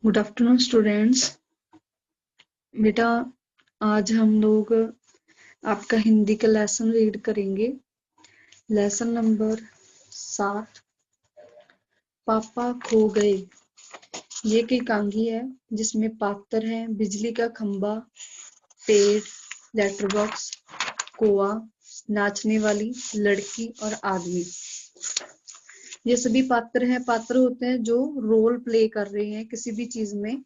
Good afternoon students. बेटा, आज हम लोग आपका हिंदी का लेसन रीड करेंगे। लेसन नंबर 7, पापा खो गए। ये एक एकांगी है जिसमें पात्र है बिजली का खंबा, पेड़, लेटर बॉक्स, कुआं, नाचने वाली लड़की और आदमी। ये सभी पात्र हैं। पात्र होते हैं जो रोल प्ले कर रहे हैं किसी भी चीज में।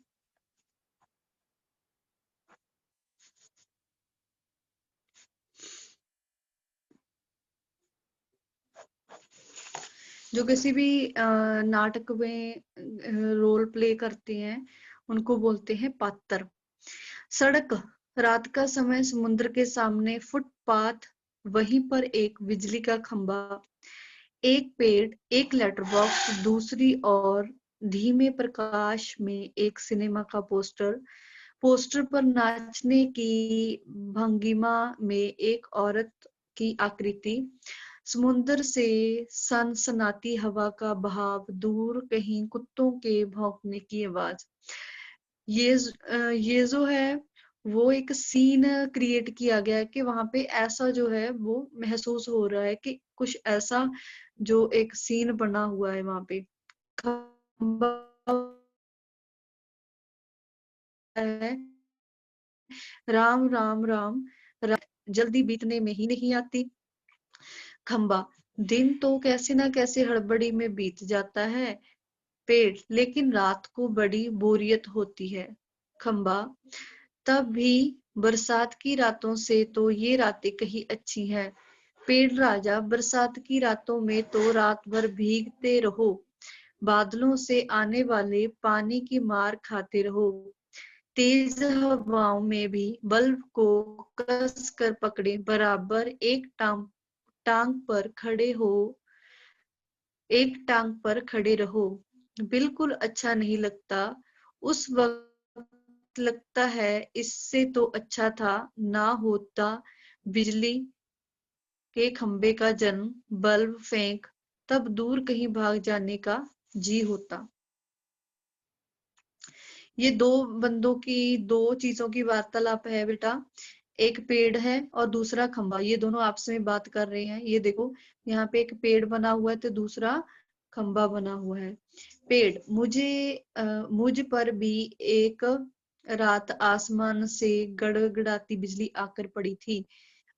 जो किसी भी नाटक में रोल प्ले करते हैं उनको बोलते हैं पात्र। सड़क, रात का समय, समुद्र के सामने फुटपाथ, वहीं पर एक बिजली का खंबा, एक पेड़, एक लेटर बॉक्स, दूसरी ओर धीमे प्रकाश में एक सिनेमा का पोस्टर, पोस्टर पर नाचने की भंगिमा में एक औरत की आकृति, समुद्र से सनसनाती हवा का बहाव, दूर कहीं कुत्तों के भौंकने की आवाज। ये जो है वो एक सीन क्रिएट किया गया है कि वहां पे ऐसा जो है वो महसूस हो रहा है कि कुछ ऐसा जो एक सीन बना हुआ है वहां पे। खंबा है, राम राम राम, जल्दी बीतने में ही नहीं आती। खंबा, दिन तो कैसे ना कैसे हड़बड़ी में बीत जाता है। पेड़, लेकिन रात को बड़ी बोरियत होती है। खंबा, तब भी बरसात की रातों से तो ये रातें कहीं अच्छी हैं। पेड़ राजा, बरसात की रातों में तो रात भर भीगते रहो, बादलों से आने वाले पानी की मार खाते रहो, तेज हवाओं में भी बल्ब को कस कर पकड़े, बराबर टांग पर खड़े हो एक टांग पर खड़े रहो। बिल्कुल अच्छा नहीं लगता। उस वक्त लगता है इससे तो अच्छा था ना होता बिजली के खंबे का जन्म, बल्ब फेंक, तब दूर कहीं भाग जाने का जी होता। ये दो बंदों की, दो चीजों की वार्तालाप है बेटा। एक पेड़ है और दूसरा खंबा। ये दोनों आपस में बात कर रहे हैं। ये देखो, यहाँ पे एक पेड़ बना हुआ है तो दूसरा खंबा बना हुआ है। पेड़, मुझ पर भी एक रात आसमान से गड़गड़ाती बिजली आकर पड़ी थी।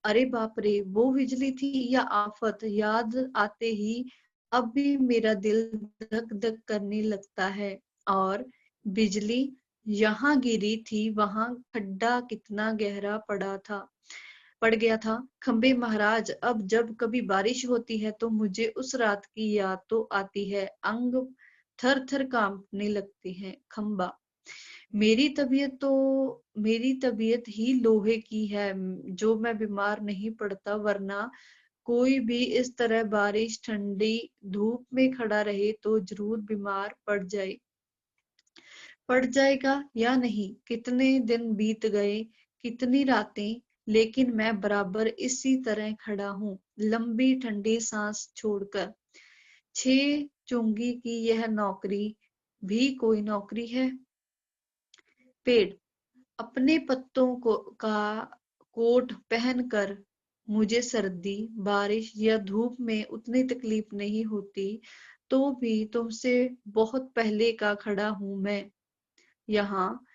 अरे बाप रे, वो बिजली थी या आफत? याद आते ही अब भी मेरा दिल धक धक करने लगता है। और बिजली यहाँ गिरी थी, वहां खड्डा कितना गहरा पड़ गया था। खंबे महाराज, अब जब कभी बारिश होती है तो मुझे उस रात की याद तो आती है, अंग थर थर कांपने लगते हैं। खंबा, मेरी तबीयत ही लोहे की है, जो मैं बीमार नहीं पड़ता, वरना कोई भी इस तरह बारिश ठंडी धूप में खड़ा रहे तो जरूर बीमार पड़ जाएगा या नहीं। कितने दिन बीत गए, कितनी रातें, लेकिन मैं बराबर इसी तरह खड़ा हूँ, लंबी ठंडी सांस छोड़कर। छह चुंगी की यह नौकरी भी कोई नौकरी है? पेड़, अपने पत्तों का कोट पहनकर मुझे सर्दी, बारिश या धूप में उतनी तकलीफ नहीं होती, तो भी तुमसे बहुत पहले का खड़ा हूं मैं यहाँ।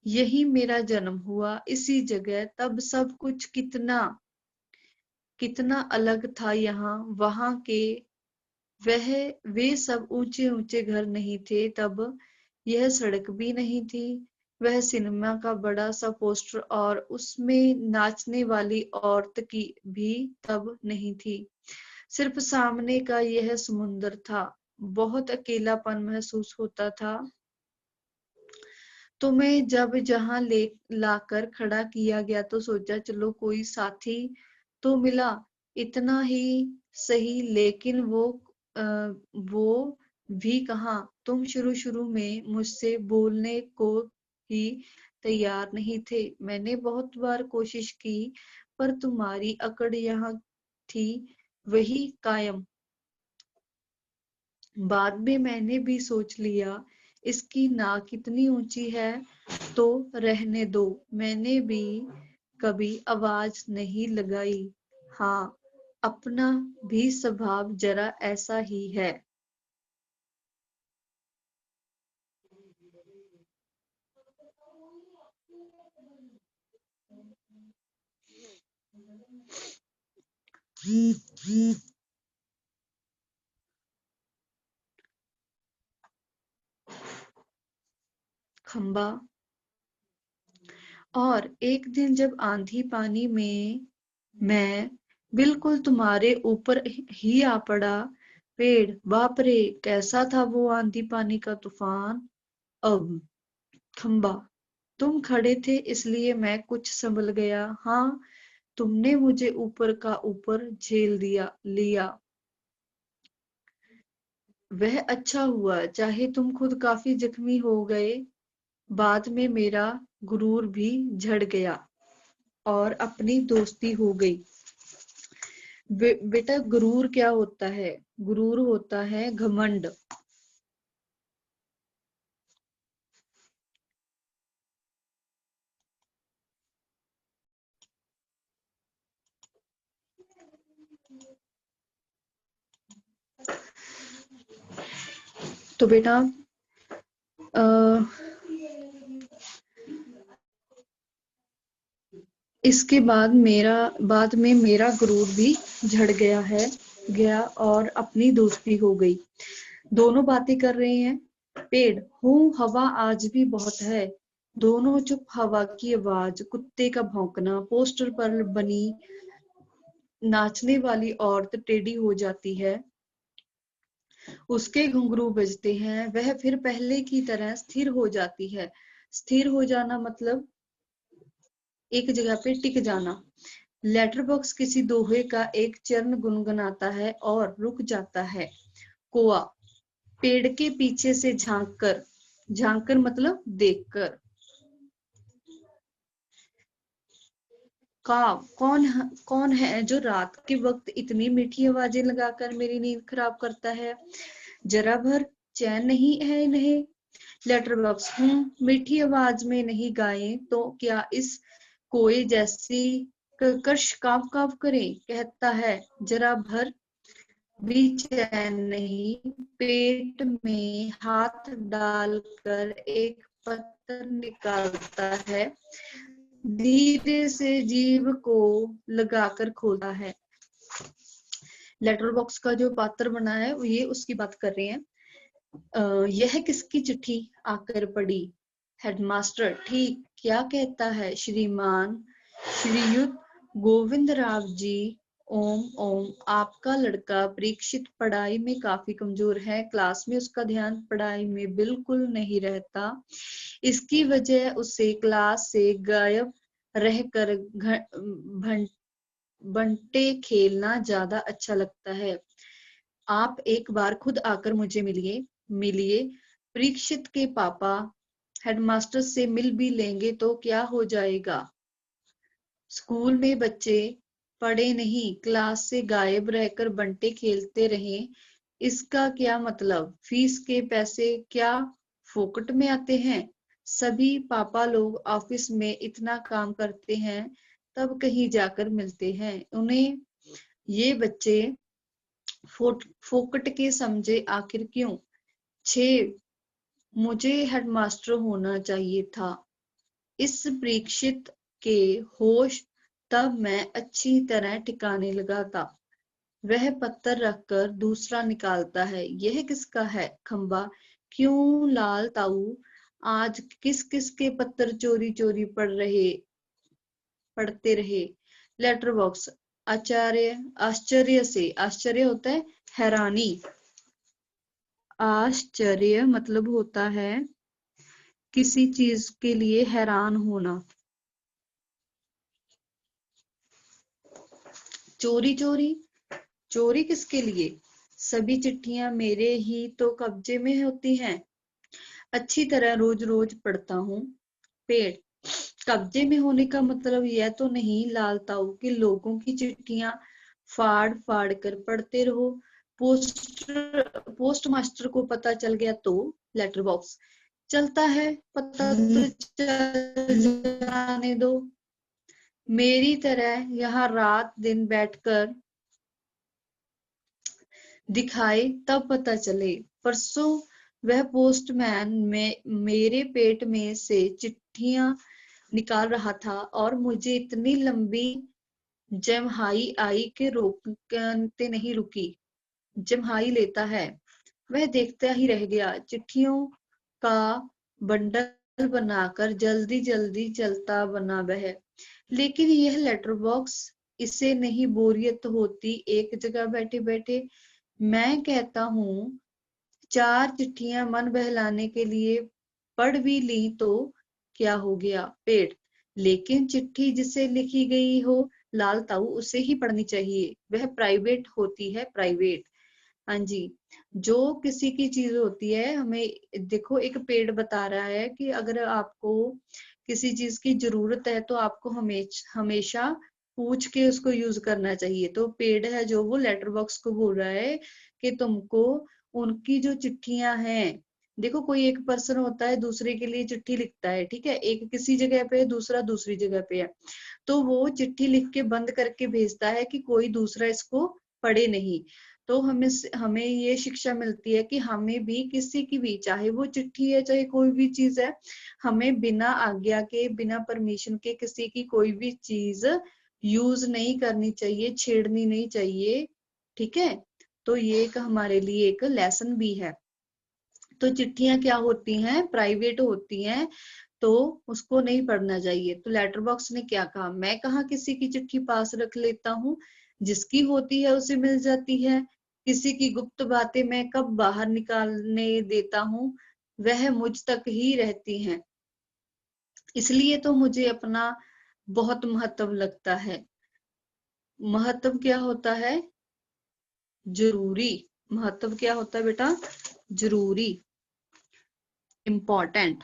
यही मेरा जन्म हुआ, इसी जगह। तब सब कुछ कितना कितना अलग था। यहाँ वहां के वह वे सब ऊंचे ऊंचे घर नहीं थे तब, यह सड़क भी नहीं थी, वह सिनेमा का बड़ा सा पोस्टर और उसमें नाचने वाली औरत की भी तब नहीं थी। सिर्फ सामने का यह समुंदर था। बहुत अकेलापन महसूस होता था। तुम्हें जब जहां ले लाकर खड़ा किया गया तो सोचा चलो कोई साथी तो मिला, इतना ही सही। लेकिन आ, वो भी कहाँ। तुम शुरू शुरू में मुझसे बोलने को ही तैयार नहीं थे। मैंने बहुत बार कोशिश की, पर तुम्हारी अकड़ यहाँ थी, वही कायम। बाद में मैंने भी सोच लिया इसकी नाक कितनी ऊंची है, तो रहने दो, मैंने भी कभी आवाज नहीं लगाई। हाँ, अपना भी स्वभाव जरा ऐसा ही है। खंबा। और एक दिन जब आंधी पानी में मैं बिल्कुल तुम्हारे ऊपर ही आ पड़ा। पेड़। बाप रे, कैसा था वो आंधी पानी का तूफान। अब। खंबा। तुम खड़े थे इसलिए मैं कुछ संभल गया। हाँ, तुमने मुझे ऊपर का ऊपर झेल दिया लिया। वह अच्छा हुआ, चाहे तुम खुद काफी जख्मी हो गए। बाद में मेरा गुरूर भी झड़ गया और अपनी दोस्ती हो गई। बेटा, गुरूर क्या होता है? गुरूर होता है घमंड। तो बेटा, अ, इसके बाद में मेरा गुरूर भी झड़ गया और अपनी दोस्ती हो गई। दोनों बातें कर रहे हैं। पेड़। हूँ, हवा आज भी बहुत है। दोनों चुप। हवा की आवाज, कुत्ते का भौंकना, पोस्टर पर बनी नाचने वाली औरत टेढ़ी हो जाती है, उसके घुंघरू बजते हैं, वह फिर पहले की तरह स्थिर हो जाती है। स्थिर हो जाना मतलब एक जगह पे टिक जाना। लेटर बॉक्स किसी दोहे का एक चरण गुनगुनाता है और रुक जाता है। कोआ। पेड़ के पीछे से झांक कर मतलब देखकर। काव। कौन है जो रात के वक्त इतनी मीठी आवाजें लगाकर मेरी नींद खराब करता है? जरा भर चैन नहीं है इन्हें। Letter box. मीठी आवाज में नहीं गाएं तो क्या इस कोए जैसी कर्कश काव काव करें? कहता है। जरा भर भी चैन नहीं। पेट में हाथ डालकर एक पत्थर निकालता है, धीरे से जीभ को लगाकर खोलता है। लेटर बॉक्स का जो पात्र बना है वो ये उसकी बात कर रहे हैं। यह किसकी चिट्ठी आकर पड़ी? हेडमास्टर। ठीक क्या कहता है श्रीमान? श्रीयुत गोविंद राव जी। ओम ओम। आपका लड़का परीक्षित पढ़ाई में काफी कमजोर है। क्लास में उसका ध्यान पढ़ाई में बिल्कुल नहीं रहता। इसकी वजह उसे क्लास से गायब रहकर बंटे खेलना ज्यादा अच्छा लगता है। आप एक बार खुद आकर मुझे मिलिए। परीक्षित के पापा हेडमास्टर से मिल भी लेंगे तो क्या हो जाएगा? स्कूल में बच्चे पढ़े नहीं, क्लास से गायब रहकर बंटे खेलते रहें, इसका क्या मतलब? फीस के पैसे क्या फोकट में आते हैं? सभी पापा लोग ऑफिस में इतना काम करते हैं, तब कहीं जाकर मिलते हैं उन्हें। ये बच्चे फोकट के समझे आखिर क्यों? 6। मुझे हेडमास्टर होना चाहिए था। इस परीक्षित के होश तब मैं अच्छी तरह ठिकाने लगा था। वह पत्थर रखकर दूसरा निकालता है। यह किसका है? खंबा। क्यों लाल ताऊ, आज किस किस के पत्थर चोरी चोरी पढ़ते रहे? Letter box. आश्चर्य से। आश्चर्य होता है हैरानी। आश्चर्य मतलब होता है किसी चीज के लिए हैरान होना। चोरी चोरी। चोरी किसके लिए? सभी चिट्ठियां मेरे ही तो कब्जे में होती हैं। अच्छी तरह रोज रोज पढ़ता हूँ। पेड़। कब्जे में होने का मतलब यह तो नहीं लाल ताऊ कि लोगों की चिट्ठियां फाड़ फाड़ कर पढ़ते रहो। पोस्ट मास्टर को पता चल गया तो लेटर बॉक्स चलता है, पता तो चल जाने दो। मेरी तरह यहाँ रात दिन बैठकर दिखाए तब पता चले। परसों वह पोस्टमैन में मेरे पेट में से चिट्ठियां निकाल रहा था और मुझे इतनी लंबी जम्हाई आई कि रोकते नहीं रुकी। जम्हाई लेता है, वह देखता ही रह गया। चिट्ठियों का बंडल बनाकर जल्दी जल्दी चलता बना वह। लेकिन यह लेटर बॉक्स, इसे नहीं बोरियत होती एक जगह बैठे बैठे। मैं कहता हूँ 4 चिट्ठियां मन बहलाने के लिए पढ़ भी ली तो क्या हो गया। पेड़, लेकिन चिट्ठी जिसे लिखी गई हो लाल ताऊ उसे ही पढ़नी चाहिए, वह प्राइवेट होती है, प्राइवेट। हाँ जी, जो किसी की चीज होती है, हमें देखो एक पेड़ बता रहा है कि अगर आपको किसी चीज की जरूरत है तो आपको हमेशा पूछ के उसको यूज करना चाहिए। तो पेड़ है जो वो लेटर बॉक्स को बोल रहा है कि तुमको उनकी जो चिट्ठियां हैं, देखो कोई एक पर्सन होता है दूसरे के लिए चिट्ठी लिखता है, ठीक है, एक किसी जगह पे है, दूसरा दूसरी जगह पे है, तो वो चिट्ठी लिख के बंद करके भेजता है कि कोई दूसरा इसको पढ़े नहीं। तो हमें हमें ये शिक्षा मिलती है कि हमें भी किसी की भी, चाहे वो चिट्ठी है चाहे कोई भी चीज है, हमें बिना आज्ञा के, बिना परमिशन के किसी की कोई भी चीज यूज नहीं करनी चाहिए, छेड़नी नहीं चाहिए, ठीक है। तो ये एक हमारे लिए एक लेसन भी है। तो चिट्ठियां क्या होती हैं, प्राइवेट होती हैं, तो उसको नहीं पढ़ना चाहिए। तो लेटर बॉक्स ने क्या कहा, मैं कहा किसी की चिट्ठी पास रख लेता हूँ, जिसकी होती है उसे मिल जाती है। किसी की गुप्त बातें मैं कब बाहर निकालने देता हूँ, वह मुझ तक ही रहती हैं। इसलिए तो मुझे अपना बहुत महत्व लगता है। महत्व क्या होता है, जरूरी। महत्व क्या होता है बेटा, जरूरी, इम्पोर्टेंट।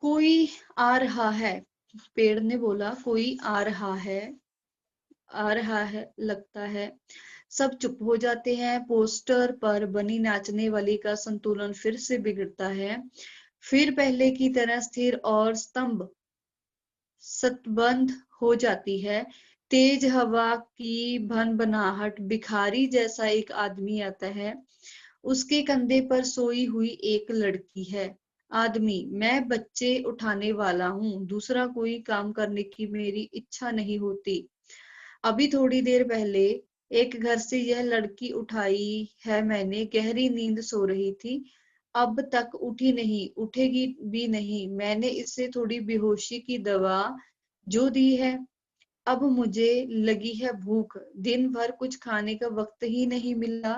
कोई आ रहा है, पेड़ ने बोला कोई आ रहा है, आ रहा है लगता है। सब चुप हो जाते हैं। पोस्टर पर बनी नाचने वाली का संतुलन फिर से बिगड़ता है। फिर पहले की तरह स्थिर और स्तंभ सतबंद हो जाती है। तेज हवा की भनभनाहट, भिखारी जैसा एक आदमी आता है। उसके कंधे पर सोई हुई एक लड़की है। आदमी, मैं बच्चे उठाने वाला हूँ, दूसरा कोई काम करने की मेरी इच्छा नहीं होती। अभी थोड़ी देर पहले एक घर से यह लड़की उठाई है मैंने, गहरी नींद सो रही थी, अब तक उठी नहीं, उठेगी भी नहीं। मैंने इसे थोड़ी बेहोशी की दवा जो दी है। अब मुझे लगी है भूख, दिन भर कुछ खाने का वक्त ही नहीं मिला,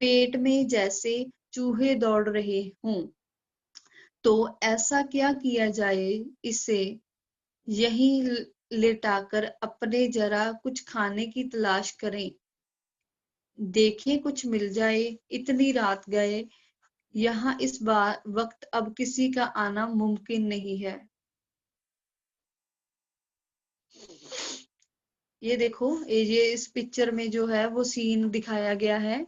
पेट में जैसे चूहे दौड़ रहे हों। तो ऐसा क्या किया जाए, इसे यहीं लेटाकर अपने जरा कुछ खाने की तलाश करें, देखें कुछ मिल जाए। इतनी रात गए, यहाँ इस बार वक्त अब किसी का आना मुमकिन नहीं है। ये देखो, ये इस पिक्चर में जो है वो सीन दिखाया गया है।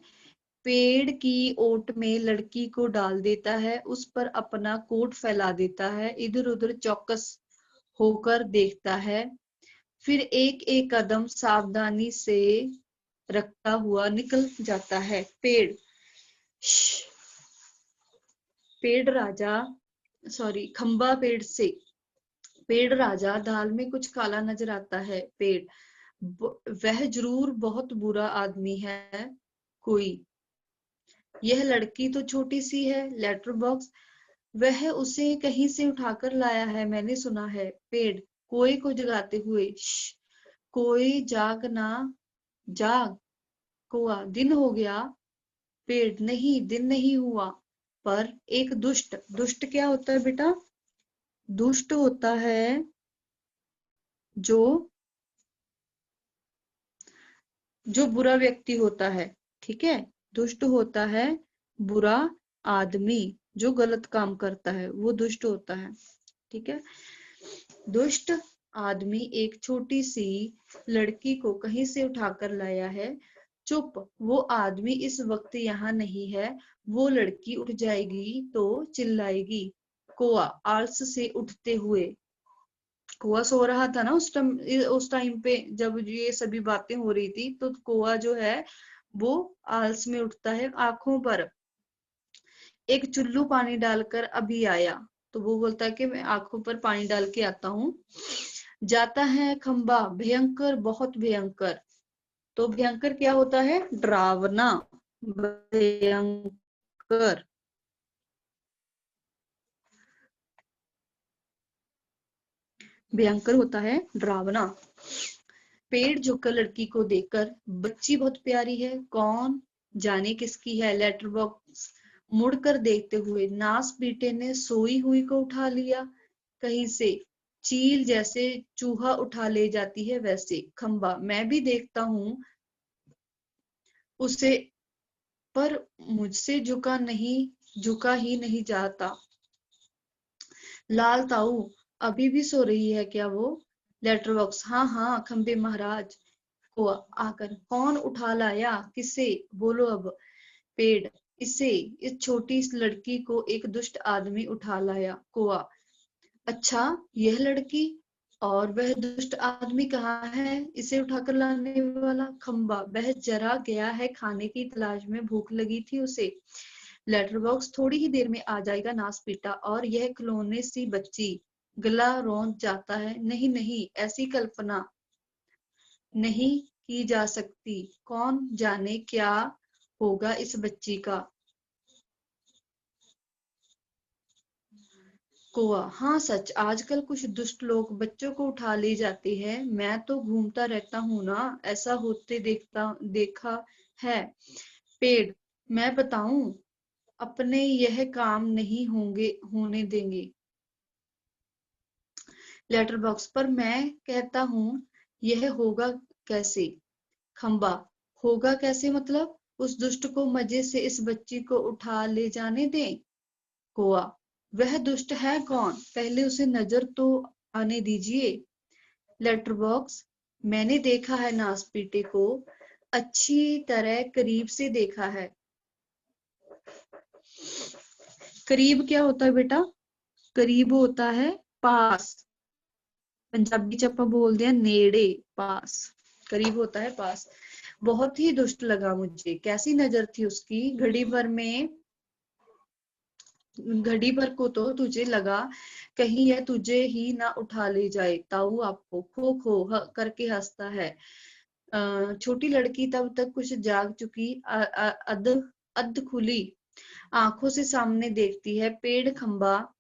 पेड़ की ओट में लड़की को डाल देता है, उस पर अपना कोट फैला देता है, इधर उधर चौकस होकर देखता है, फिर एक एक कदम सावधानी से रखता हुआ निकल जाता है। पेड़ राजा, सॉरी, खंबा पेड़ राजा दाल में कुछ काला नजर आता है। वह जरूर बहुत बुरा आदमी है कोई। यह लड़की तो छोटी सी है, लेटर बॉक्स वह उसे कहीं से उठाकर लाया है, मैंने सुना है। पेड़ कोए को जगाते हुए, कोई जाग ना, जाग, कोआ, दिन हो गया। पेड़, नहीं दिन नहीं हुआ, पर एक दुष्ट, दुष्ट क्या होता है बेटा, दुष्ट होता है जो जो बुरा व्यक्ति होता है, ठीक है, दुष्ट होता है बुरा आदमी, जो गलत काम करता है वो दुष्ट होता है। ठीक है। दुष्ट आदमी एक छोटी सी लड़की को कहीं से उठाकर लाया है। चुप, वो आदमी इस वक्त यहाँ नहीं है। वो लड़की उठ जाएगी तो चिल्लाएगी। कौआ आलस से उठते हुए, कौआ सो रहा था ना उस टाइम पे जब ये सभी बातें हो रही थी, तो कौआ जो है वो आलस में उठता है। आंखों पर एक चुल्लू पानी डालकर अभी आया। तो वो बोलता है कि मैं आंखों पर पानी डाल के आता हूँ। जाता है खंबा भयंकर, बहुत भयंकर। तो भयंकर क्या होता है? डरावना, भयंकर। भयंकर होता है डरावना। पेड़ झुककर लड़की को देखकर, बच्ची बहुत प्यारी है, कौन जाने किसकी है। लेटर बॉक्स मुड़कर देखते हुए, नास बेटे ने सोई हुई को उठा लिया, कहीं से चील जैसे चूहा उठा ले जाती है वैसे। खंबा मैं भी देखता हूँ उसे, पर मुझसे झुका ही नहीं जाता। लाल ताऊ अभी भी सो रही है क्या वो? लेटर बॉक्स हाँ हाँ खंबे महाराज को आकर, कौन उठा लाया, किसे, बोलो अब। पेड़ इसे, इस छोटी सी लड़की को एक दुष्ट आदमी उठा लाया। कौआ अच्छा, यह लड़की और वह दुष्ट आदमी कहाँ है इसे उठाकर लाने वाला? खंबा वह जरा गया है खाने की तलाश में, भूख लगी थी उसे। लेटर बॉक्स थोड़ी ही देर में आ जाएगा नास पीटा, और यह खिलौने सी बच्ची। गला रौंद जाता है। नहीं नहीं, ऐसी कल्पना नहीं की जा सकती। कौन जाने क्या होगा इस बच्ची का। कौआ हाँ सच, आजकल कुछ दुष्ट लोग बच्चों को उठा ले जाते हैं। मैं तो घूमता रहता हूँ ना, ऐसा होते देखा है। पेड़ मैं बताऊं, अपने यह काम नहीं होने देंगे। लेटर बॉक्स पर मैं कहता हूँ यह होगा कैसे? खंबा होगा कैसे मतलब? उस दुष्ट को मजे से इस बच्ची को उठा ले जाने दें। कौआ वह दुष्ट है कौन, पहले उसे नजर तो आने दीजिए। लेटर बॉक्स मैंने देखा है नासपीटे को, अच्छी तरह करीब से देखा है। करीब क्या होता है बेटा? करीब होता है पास। पंजाबी च ਆਪਾਂ बोलते हैं नेड़े, पास। करीब होता है पास। बहुत ही दुष्ट लगा मुझे, कैसी नजर थी उसकी। घड़ी भर को तो तुझे लगा कहीं यह तुझे ही ना उठा ले जाए। ताऊ आपको खो खो करके हंसता है। छोटी लड़की तब तक कुछ जाग चुकी, अध अध खुली आंखों से सामने देखती है। पेड़ खंबा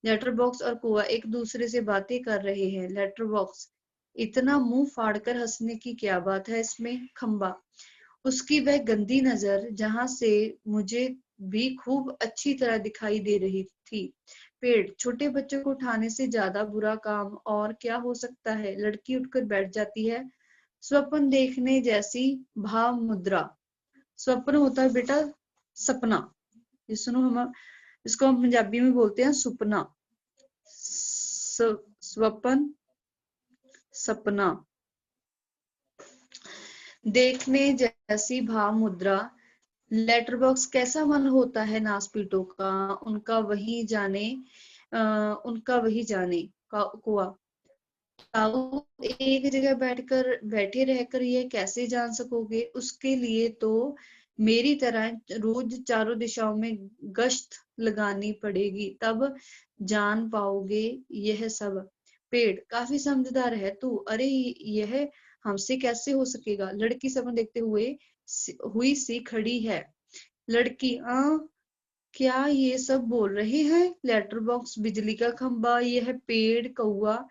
लेटर बॉक्स और कौआ एक दूसरे से बातें कर रहे हैं। लेटर बॉक्स इतना मुंह फाड़कर हंसने की क्या बात है इसमें? खंबा उसकी वह गंदी नजर जहां से मुझे भी खूब अच्छी तरह दिखाई दे रही थी। पेड़ छोटे बच्चों को उठाने से ज्यादा बुरा काम और क्या हो सकता है? लड़की उठकर बैठ जाती है। स्वप्न देखने जैसी भाव मुद्रा। स्वप्न होता है बेटा सपना। ये सुनो, हम इसको हम पंजाबी में बोलते हैं सुपना। स्वप्न, सपना। देखने जैसी भाव मुद्रा। लेटर बॉक्स कैसा मन होता है नासपीटों का, उनका वही जाने। कुआ ताऊ एक जगह बैठे रहकर ये कैसे जान सकोगे? उसके लिए तो मेरी तरह रोज चारों दिशाओं में गश्त लगानी पड़ेगी, तब जान पाओगे यह सब। पेड़ काफी समझदार है तू। अरे यह हमसे कैसे हो सकेगा? लड़की सपन देखते हुई सी खड़ी है। लड़की क्या ये सब बोल रहे हैं? लेटर बॉक्स, बिजली का खंबा, यह पेड़, कौआ।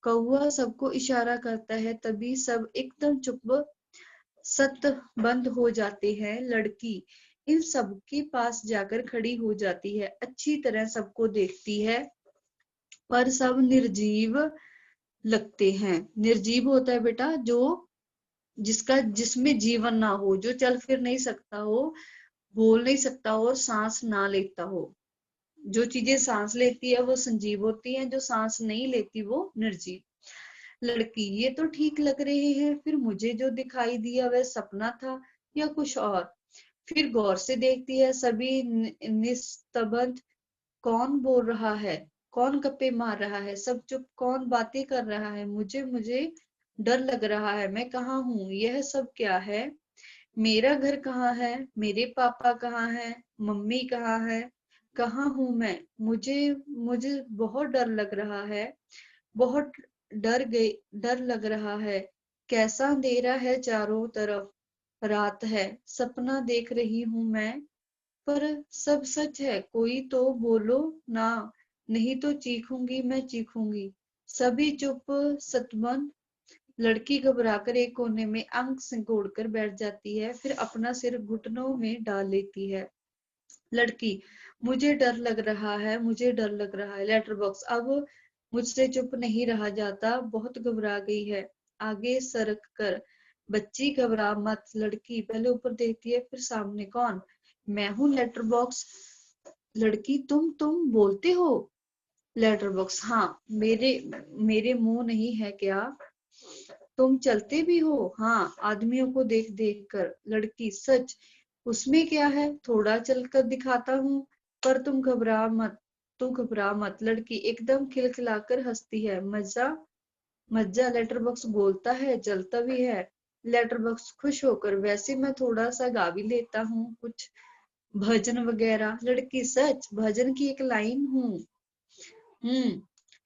कौआ सबको इशारा करता है, तभी सब एकदम चुप सत बंद हो जाते हैं। लड़की इन सब के पास जाकर खड़ी हो जाती है, अच्छी तरह सबको देखती है, पर सब निर्जीव लगते हैं। निर्जीव होता है बेटा जो जिसमें जीवन ना हो, जो चल फिर नहीं सकता हो, बोल नहीं सकता हो और सांस ना लेता हो। जो चीजें सांस लेती है वो संजीव होती हैं, जो सांस नहीं लेती वो निर्जीव। लड़की, ये तो ठीक लग रहे हैं, फिर मुझे जो दिखाई दिया वह सपना था या कुछ और? फिर गौर से देखती है, सभी निस्तब्ध। कौन बोल रहा है, कौन गप्पे मार रहा है, सब चुप, कौन बातें कर रहा है? मुझे मुझे डर लग रहा है, मैं कहाँ हूँ, यह सब क्या है? मेरा घर कहाँ है, मेरे पापा कहाँ है, मम्मी कहाँ है, कहाँ हूँ मैं? मुझे मुझे बहुत डर लग रहा है, बहुत डर लग रहा है। कैसा अंधेरा है चारों तरफ, रात है, सपना देख रही हूँ मैं, पर सब सच है, कोई तो बोलो ना, नहीं तो चीखूंगी मैं चीखूंगी। सभी चुप, सतमन। लड़की घबराकर एक कोने में अंग सिकोड़ कर बैठ जाती है, फिर अपना सिर घुटनों में डाल लेती है। लड़की, मुझे डर लग रहा है, मुझे डर लग रहा है। लेटर बॉक्स, अब मुझसे चुप नहीं रहा जाता, बहुत घबरा गई है। आगे सरक कर, बच्ची घबरा मत। लड़की पहले ऊपर देखती है, फिर सामने। कौन? मैं हूँ लेटर बॉक्स। लड़की, तुम बोलते हो? लेटर बॉक्स, हाँ, मेरे मेरे मुंह नहीं है क्या? तुम चलते भी हो? हाँ, आदमियों को देख देख कर। लड़की, सच? उसमें क्या है, थोड़ा चलकर दिखाता हूँ, पर तुम घबरा मत। लड़की एकदम खिलखिलाकर हंसती है। मजा? मज्जा? लेटर बॉक्स बोलता है, चलता भी है। लेटर बॉक्स खुश होकर, वैसे मैं थोड़ा सा गा भी लेता हूँ, कुछ भजन वगैरह। लड़की, सच? भजन की एक लाइन हूँ।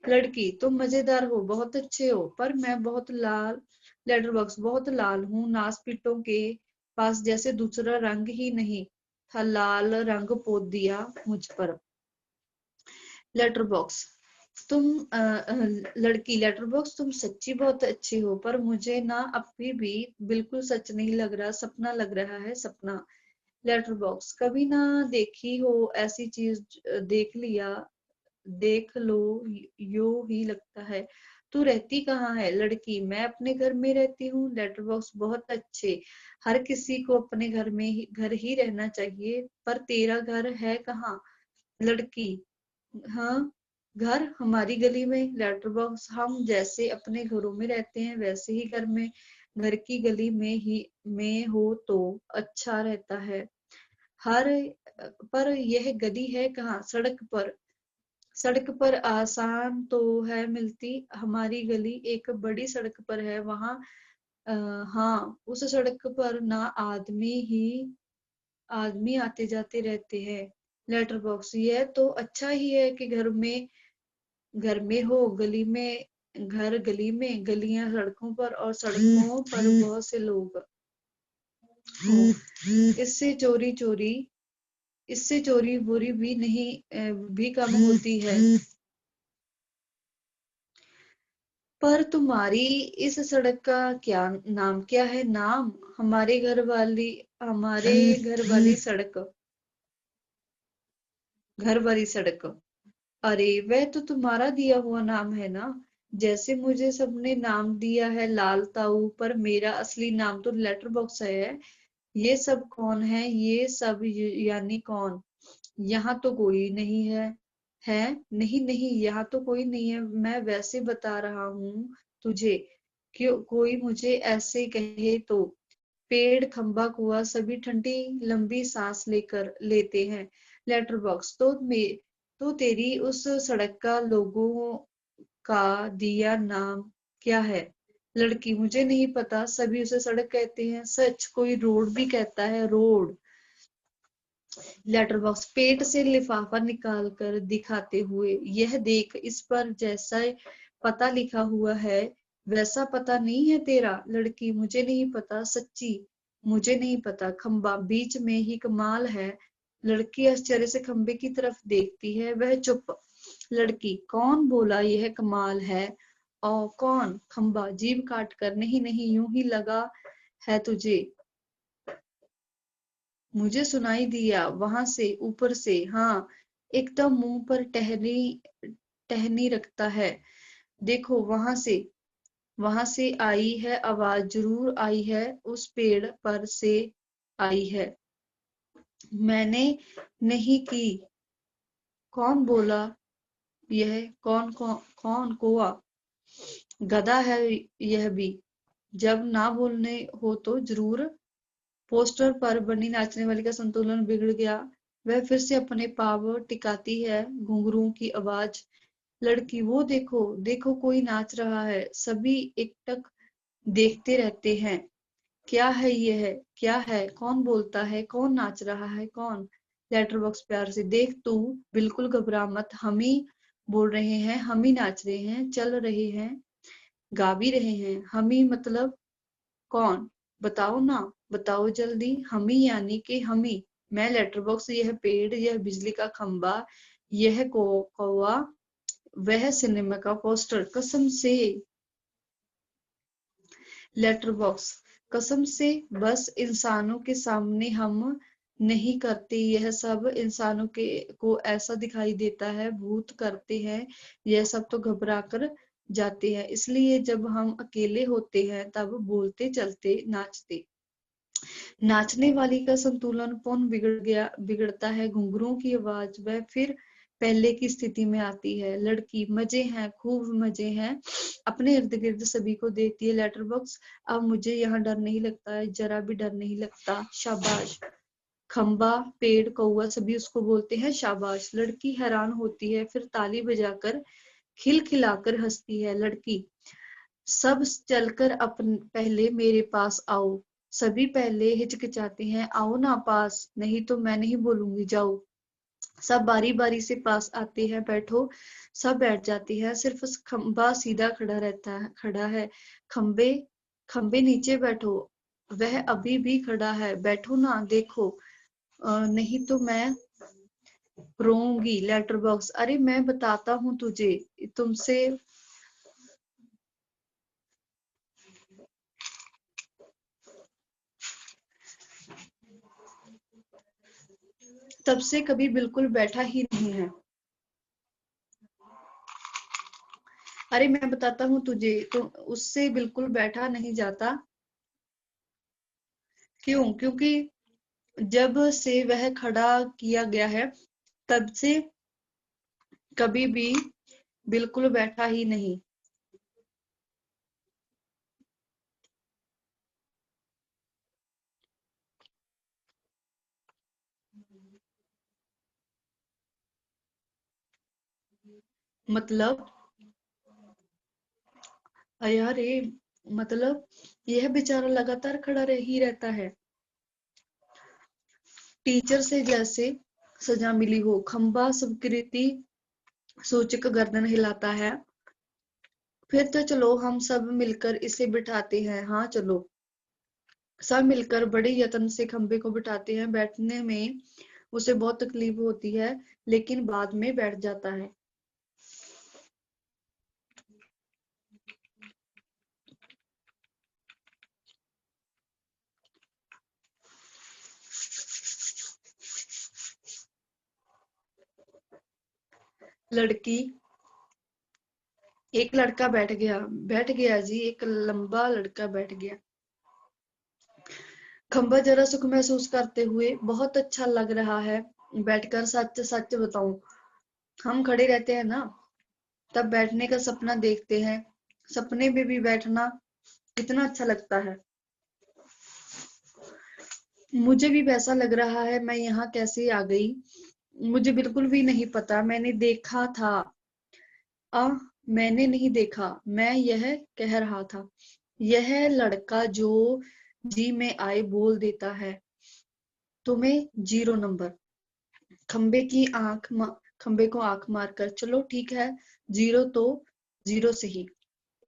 लड़की, तुम मजेदार हो, बहुत अच्छे हो, पर मैं बहुत लाल। लेटर बॉक्स, बहुत लाल हूँ, नासपीटों के पास जैसे दूसरा रंग ही नहीं था, लाल रंग पोत दिया मुझ पर। लेटर बॉक्स, लड़की, लेटर बॉक्स, तुम सच्ची बहुत अच्छी हो, पर मुझे ना अभी भी बिल्कुल सच नहीं लग रहा, सपना लग रहा है, सपना। लेटर बॉक्स, कभी ना देखी हो ऐसी चीज, देख लिया, देख लो, यो ही लगता है। तू रहती कहाँ है? लड़की, मैं अपने घर में रहती हूँ। लेटर बॉक्स, बहुत अच्छे, हर किसी को अपने घर ही रहना चाहिए, पर तेरा घर है कहाँ? लड़की, हाँ, घर हमारी गली में। लेटर बॉक्स, हम जैसे अपने घरों में रहते हैं वैसे ही घर में, घर की गली में हो तो अच्छा रहता है। हर पर यह गली है कहाँ? सड़क पर। सड़क पर आसान तो है मिलती, हमारी गली एक बड़ी सड़क पर है, वहां हाँ, उस सड़क पर ना आदमी आते जाते रहते हैं। लेटर बॉक्स, यह तो अच्छा ही है कि घर में हो, गली में घर, गली में गलियां, सड़कों पर, और सड़कों पर बहुत से लोग हो। इससे चोरी चोरी इससे चोरी बुरी भी नहीं भी कम होती है। पर तुम्हारी इस सड़क का क्या नाम, क्या है नाम? हमारे घर वाली सड़क। अरे, वह तो तुम्हारा दिया हुआ नाम है ना, जैसे मुझे सबने नाम दिया है लाल ताऊ, पर मेरा असली नाम तो लेटर बॉक्स है। ये सब कौन है? ये सब यानी कौन? यहाँ तो कोई नहीं है। है? नहीं नहीं, यहाँ तो कोई नहीं है, मैं वैसे बता रहा हूँ तुझे, क्यों कोई मुझे ऐसे कहे तो। पेड़, खंबा, कुआं, सभी ठंडी लंबी सांस लेकर लेते हैं। लेटर बॉक्स, तो तेरी उस सड़क का लोगों का दिया नाम क्या है? लड़की, मुझे नहीं पता, सभी उसे सड़क कहते हैं। सच? कोई रोड भी कहता है, रोड। लेटर बॉक्स, पेट से लिफाफा निकाल कर दिखाते हुए, यह देख, इस पर जैसा पता लिखा हुआ है वैसा पता नहीं है तेरा? लड़की, मुझे नहीं पता, सच्ची मुझे नहीं पता। खंबा बीच में ही, कमाल है। लड़की आश्चर्य से खंबे की तरफ देखती है, वह चुप। लड़की, कौन बोला यह कमाल है? और कौन? खंबा जीभ काट कर, नहीं नहीं, यूं ही लगा है तुझे, मुझे सुनाई दिया वहां से, ऊपर से, हाँ, एकदम मुंह पर टहनी रखता है। देखो, वहां से आई है आवाज, जरूर आई है, उस पेड़ पर से आई है। मैंने नहीं की कौन बोला यह? कौन कौन कौन कोआ? गधा है यह भी। जब ना बोलने हो तो जरूर। पोस्टर पर बनी नाचने वाली का संतुलन बिगड़ गया। वह फिर से अपने पाँव टिकाती है। घुंघरू की आवाज। लड़की, वो देखो देखो, कोई नाच रहा है। सभी एकटक देखते रहते हैं। क्या है यह? क्या है? कौन बोलता है? कौन नाच रहा है? कौन? लेटर बॉक्स प्यार से। देख तू बिल्कुल घबरा मत, हम ही बोल रहे हैं, हम ही नाच रहे हैं, चल रहे हैं, गा भी रहे हैं। हम ही मतलब कौन? बताओ ना, बताओ जल्दी। हम ही यानी कि हम ही। मैं लेटर बॉक्स, यह पेड़, यह बिजली का खंबा, यह कौवा, वह सिनेमा का पोस्टर। कसम से। Letter box. कसम से। बस इंसानों के सामने हम नहीं करते यह सब। इंसानों के को ऐसा दिखाई देता है, भूत करते हैं यह सब तो घबरा कर जाते हैं। इसलिए जब हम अकेले होते हैं तब बोलते, चलते, नाचते। नाचने वाली का संतुलन पुनः बिगड़ता है। घुंघरू की आवाज। वह फिर पहले की स्थिति में आती है। लड़की, मजे हैं, खूब मजे हैं। अपने इर्द गिर्द सभी को देखती है। Letter box. अब मुझे यहाँ डर नहीं लगता है, जरा भी डर नहीं लगता। शाबाश। खंबा, पेड़, कौवा सभी उसको बोलते हैं शाबाश। लड़की हैरान होती है, फिर ताली बजाकर खिलखिलाकर हंसती है। लड़की, सब चलकर पहले मेरे पास आओ। सभी पहले हिचकिचाते हैं। आओ ना पास, नहीं तो मैं नहीं बोलूंगी, जाओ। सब बारी बारी से पास आते हैं। बैठो। सब बैठ जाते हैं, सिर्फ खंबा सीधा खड़ा है। खंबे खंबे नीचे बैठो। वह अभी भी खड़ा है। बैठो ना, देखो, नहीं तो मैं रोऊंगी। Letter box. अरे मैं बताता हूँ तुझे, तुमसे तब से कभी बिल्कुल बैठा ही नहीं है। अरे मैं बताता हूँ तुझे, तो उससे बिल्कुल बैठा नहीं जाता। क्यों? क्योंकि जब से वह खड़ा किया गया है तब से कभी भी बिल्कुल बैठा ही नहीं। मतलब यार ये, मतलब यह बेचारा लगातार खड़ा ही रहता है। टीचर से जैसे सजा मिली हो। खंबा स्वीकृति सूचक गर्दन हिलाता है। फिर तो चलो हम सब मिलकर इसे बिठाते हैं। हाँ चलो। सब मिलकर बड़े यत्न से खंबे को बिठाते हैं। बैठने में उसे बहुत तकलीफ होती है, लेकिन बाद में बैठ जाता है। लड़की, एक लड़का बैठ गया जी, एक लंबा लड़का बैठ गया। खंबा जरा सुख महसूस करते हुए, बहुत अच्छा लग रहा है बैठकर। सच सच बताऊं, हम खड़े रहते हैं ना, तब बैठने का सपना देखते हैं। सपने में भी बैठना कितना अच्छा लगता है। मुझे भी वैसा लग रहा है। मैं यहाँ कैसे आ गई, मुझे बिल्कुल भी नहीं पता। मैंने देखा था। आ मैंने नहीं देखा, मैं यह कह रहा था। यह लड़का जो जी में आए बोल देता है, तुम्हें 0 नंबर। खंबे की खंबे को आंख मारकर, चलो ठीक है, 0 तो 0 सही।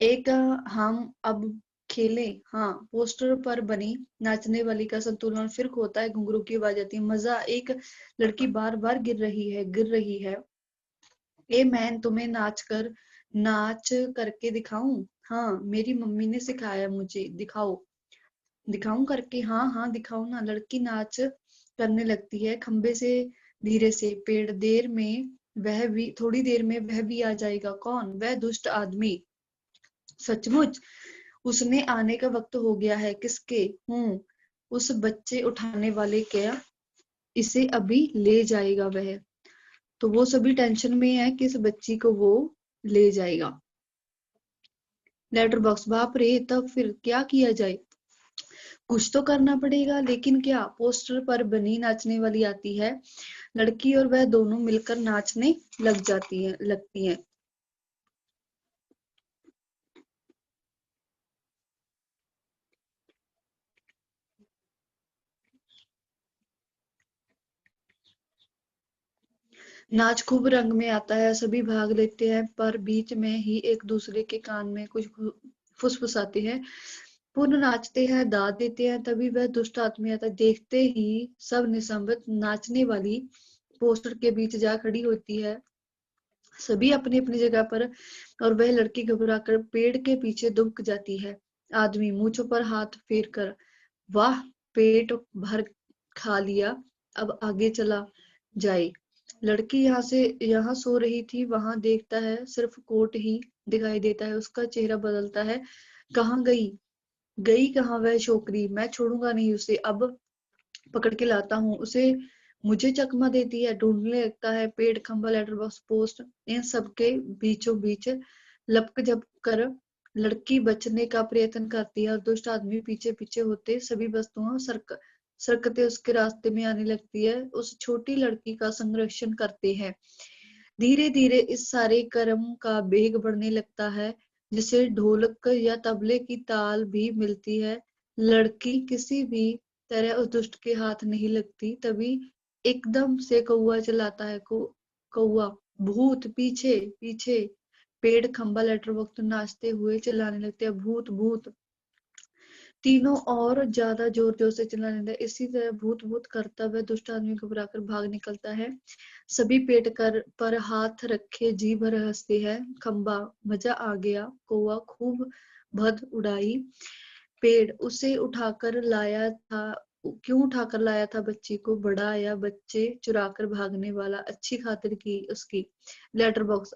एक हम अब खेलें। हाँ। पोस्टर पर बनी नाचने वाली का संतुलन फिर खोता है। घुंघरू की आवाज आती है। मजा। एक लड़की बार बार गिर रही है। ए मैन, तुम्हें नाच करके दिखाऊं? हाँ, मेरी मम्मी ने सिखाया मुझे। दिखाओ। दिखाऊं करके? हाँ हाँ दिखाओ ना। लड़की नाच करने लगती है खंबे से धीरे से। पेड़, देर में वह भी, थोड़ी देर में वह भी आ जाएगा। कौन? वह दुष्ट आदमी। सचमुच? उसने आने का वक्त हो गया है। किसके? हूँ, उस बच्चे उठाने वाले। क्या इसे अभी ले जाएगा वह? तो वो सभी टेंशन में है कि इस बच्ची को वो ले जाएगा। लेटर बॉक्स, बाप रे, तब फिर क्या किया जाए? कुछ तो करना पड़ेगा, लेकिन क्या? पोस्टर पर बनी नाचने वाली आती है। लड़की और वह दोनों मिलकर नाचने लगती हैं। नाच खूब रंग में आता है, सभी भाग लेते हैं, पर बीच में ही एक दूसरे के कान में कुछ फुसफुसाते हैं। पूर्ण नाचते हैं, दाद देते हैं, तभी वह दुष्ट आदमी आता है। देखते ही सब निसंबत नाचने वाली पोस्टर के बीच जा खड़ी होती है, सभी अपनी अपनी जगह पर, और वह लड़की घबराकर पेड़ के पीछे दुबक जाती है। आदमी मूंछों पर हाथ फेर कर, वाह, पेट भर खा लिया, अब आगे चला जाए। लड़की यहाँ सो रही थी, वहां देखता है सिर्फ कोट ही दिखाई देता है, उसका चेहरा बदलता है। कहाँ गई? गई कहाँ वह छोकरी? मैं छोड़ूंगा नहीं उसे, अब पकड़ के लाता हूँ उसे। मुझे चकमा देती है, ढूंढने लगता है पेड़, खंभा, लेटर बॉक्स, पोस्ट, इन सबके बीचों बीच लपक जप कर लड़की बचने का प्रयत्न करती है, और दुष्ट आदमी पीछे पीछे होते सभी वस्तुओं सरकते उसके रास्ते में आने लगती है, उस छोटी लड़की का संरक्षण करते हैं। धीरे धीरे इस सारे कर्म का वेग बढ़ने लगता है, जिसे ढोलक या तबले की ताल भी मिलती है। लड़की किसी भी तरह उस दुष्ट के हाथ नहीं लगती, तभी एकदम से कौआ चलाता है। कौआ, भूत, पीछे पीछे। पेड़, खंभा, लेटर वक्त नाचते हुए चिल्लाने लगते हैं, भूत भूत। तीनों और ज्यादा जोर जोर से चिल्लाने लगे। इसी तरह भूत भूत करता हुआ दुष्ट आदमी घबराकर भाग निकलता है। सभी पेट पर हाथ रखे जी भर हंसते हैं। खंबा, मजा आ गया। कौआ, खूब भद उड़ाई। पेड़, उसे उठाकर लाया था, क्यों उठाकर लाया था बच्ची को? बड़ा आया बच्चे चुराकर भागने वाला, अच्छी खातिर की उसकी। लेटर बॉक्स,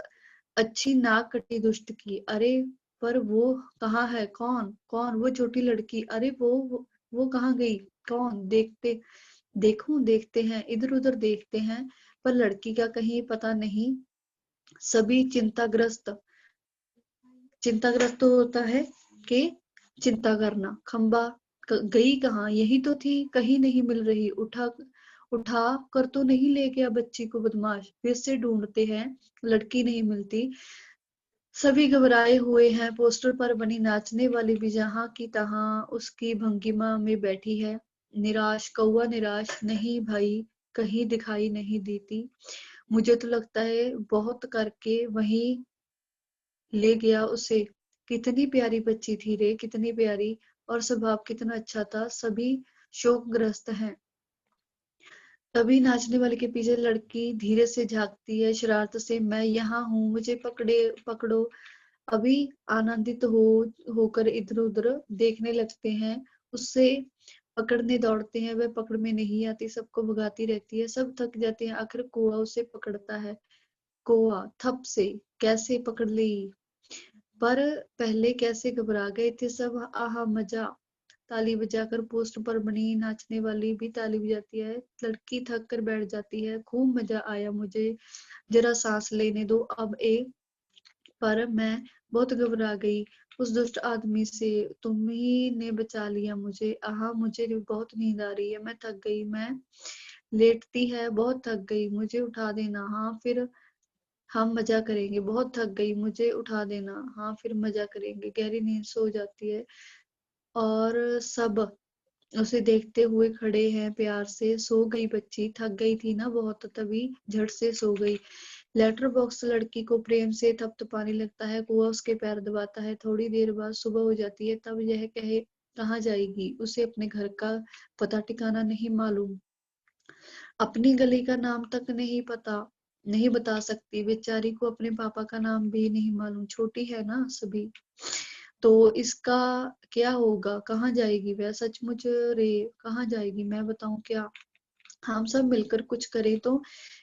अच्छी नाक कटी दुष्ट की। अरे पर वो कहाँ है? कौन? कौन? वो छोटी लड़की। अरे वो कहाँ गई? कौन? देखते हैं, इधर उधर देखते हैं, पर लड़की का कहीं पता नहीं। सभी चिंताग्रस्त तो होता है कि चिंता करना। खंबा, गई कहाँ? यही तो थी, कहीं नहीं मिल रही। उठा कर तो नहीं ले गया बच्ची को बदमाश? फिर से ढूंढते हैं, लड़की नहीं मिलती। सभी घबराए हुए हैं। पोस्टर पर बनी नाचने वाली भी जहां की तहां उसकी भंगिमा में बैठी है, निराश। कौआ निराश, नहीं भाई, कहीं दिखाई नहीं देती। मुझे तो लगता है बहुत करके वहीं ले गया उसे। कितनी प्यारी बच्ची थी रे, कितनी प्यारी, और स्वभाव कितना अच्छा था। सभी शोकग्रस्त हैं। तभी नाचने वाले के पीछे लड़की धीरे से झांकती है, शरारत से, मैं यहाँ हूँ, मुझे पकड़ो। अभी आनंदित होकर इधर उधर देखने लगते हैं, उससे पकड़ने दौड़ते हैं, वह पकड़ में नहीं आती, सबको भगाती रहती है, सब थक जाते हैं, आखिर कौआ उसे पकड़ता है। कौआ, थप से कैसे पकड़ ली, पर पहले कैसे घबरा गए थे सब। आहा मजा। ताली बजाकर पोस्ट पर बनी नाचने वाली भी ताली बजाती है। लड़की थक कर बैठ जाती है, खूब मजा आया मुझे, जरा सांस लेने दो अब पर मैं बहुत घबरा गई उस दुष्ट आदमी से, तुम ही ने बचा लिया मुझे। आहा, मुझे बहुत नींद आ रही है, मैं थक गई, मैं लेटती है, बहुत थक गई, मुझे उठा देना, हाँ फिर हम मजा करेंगे, बहुत थक गई, मुझे उठा देना, हाँ फिर मजा करेंगे। गहरी नींद सो जाती है, और सब उसे देखते हुए खड़े हैं प्यार से। सो गई बच्ची, थक गई थी ना बहुत, तभी झट से सो गई। लेटर बॉक्स लड़की को प्रेम से थपथपाने लगता है, कुआ उसके पैर दबाता है। थोड़ी देर बाद सुबह हो जाती है, तब यह कहे कहाँ जाएगी, उसे अपने घर का पता ठिकाना नहीं मालूम, अपनी गली का नाम तक नहीं बता सकती। बेचारी को अपने पापा का नाम भी नहीं मालूम, छोटी है ना सभी। तो इसका क्या होगा? कहाँ जाएगी वह? सचमुच रे, कहाँ जाएगी? मैं बताऊं क्या? हम सब मिलकर कुछ करें तो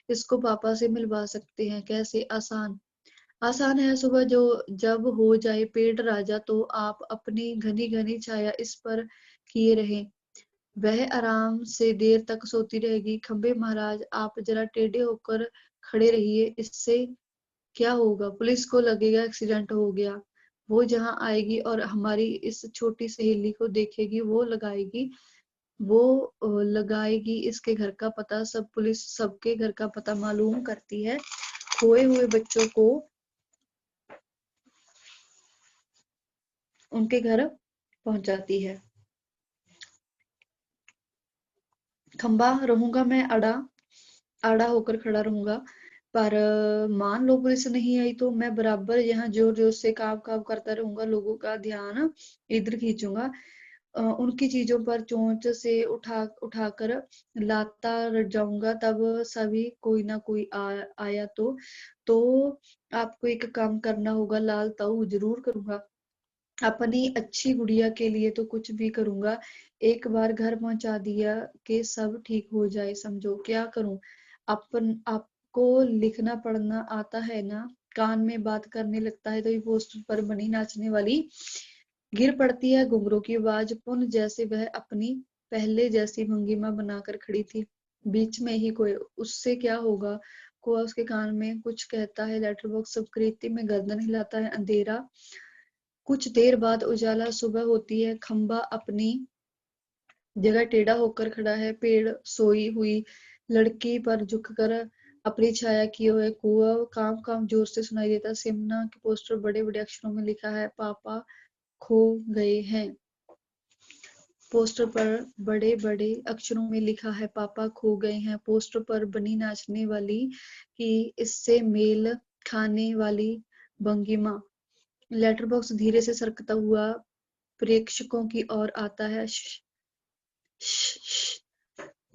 इसको पापा से मिलवा सकते हैं। कैसे? आसान है। सुबह जब हो जाए पेड़ राजा, तो आप अपनी घनी घनी छाया इस पर किए रहें, वह आराम से देर तक सोती रहेगी। खंबे महाराज, आप जरा टेढ़े होकर खड़े रहिए, इससे क्या होगा, पुलिस को लगेगा एक्सीडेंट हो गया, वो जहां आएगी और हमारी इस छोटी सहेली को देखेगी, वो लगाएगी इसके घर का पता। सब पुलिस सबके घर का पता मालूम करती है, खोए हुए बच्चों को उनके घर पहुंचाती है। खंबा रहूंगा मैं आड़ा होकर खड़ा रहूंगा, पर मान लो पुलिस नहीं आई तो मैं बराबर यहाँ जोर जोर से काव काव करता रहूंगा, लोगों का ध्यान इधर खींचूंगा, उनकी चीजों पर चोंच से उठाकर लाता रट जाऊंगा। तब सभी कोई ना कोई आया तो आपको एक काम करना होगा, लाल ताऊ जरूर करूंगा, अपनी अच्छी गुड़िया के लिए तो कुछ भी करूंगा। एक बार घर पहुंचा दिया कि सब ठीक हो जाए, समझो क्या करूं। आपको लिखना पढ़ना आता है ना, कान में बात करने लगता है तो ये पोस्टर पर बनी नाचने वाली गिर पड़ती है घुंघरू की आवाज, पुन जैसे वह अपनी पहले जैसी भंगिमा बनाकर खड़ी थी। बीच में ही कोई, उससे क्या होगा, कोई उसके कान में कुछ कहता है। लेटर बॉक्स सब खरीदती में गर्दन हिलाता है। अंधेरा, कुछ देर बाद उजाला, सुबह होती है। खंबा अपनी जगह टेढ़ा होकर खड़ा है, पेड़ सोई हुई लड़की पर झुककर अपनी छाया किए हुए कुआ काम काम जोर से सुनाई देता। सिमना के पोस्टर बड़े बड़े अक्षरों में लिखा है, पापा खो गए हैं। पोस्टर पर बड़े बड़े अक्षरों में लिखा है, पापा खो गए हैं। पोस्टर पर बनी नाचने वाली की इससे मेल खाने वाली भंगिमा। लेटर बॉक्स धीरे से सरकता हुआ प्रेक्षकों की ओर आता है।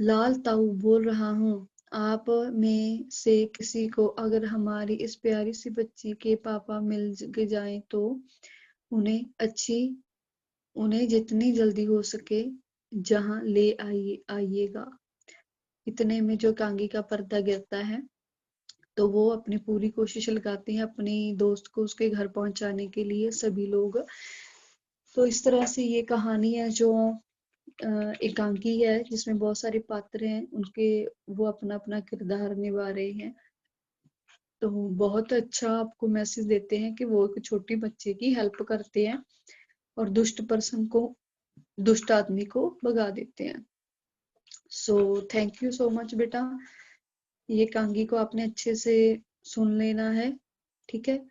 लाल ताऊ बोल रहा हूँ, आप में से किसी को अगर हमारी इस प्यारी सी बच्ची के पापा मिल जाएं तो उन्हें जितनी जल्दी हो सके जहां ले आइएगा। इतने में जो कांगी का पर्दा गिरता है तो वो अपनी पूरी कोशिश लगाते हैं अपनी दोस्त को उसके घर पहुंचाने के लिए, सभी लोग। तो इस तरह से ये कहानी है जो एकांकी है, जिसमें बहुत सारे पात्र हैं, उनके वो अपना अपना किरदार निभा रहे हैं। तो बहुत अच्छा आपको मैसेज देते हैं कि वो एक छोटी बच्चे की हेल्प करते हैं और दुष्ट आदमी को भगा देते हैं। So thank you so much बेटा, ये कांगी को आपने अच्छे से सुन लेना है, ठीक है।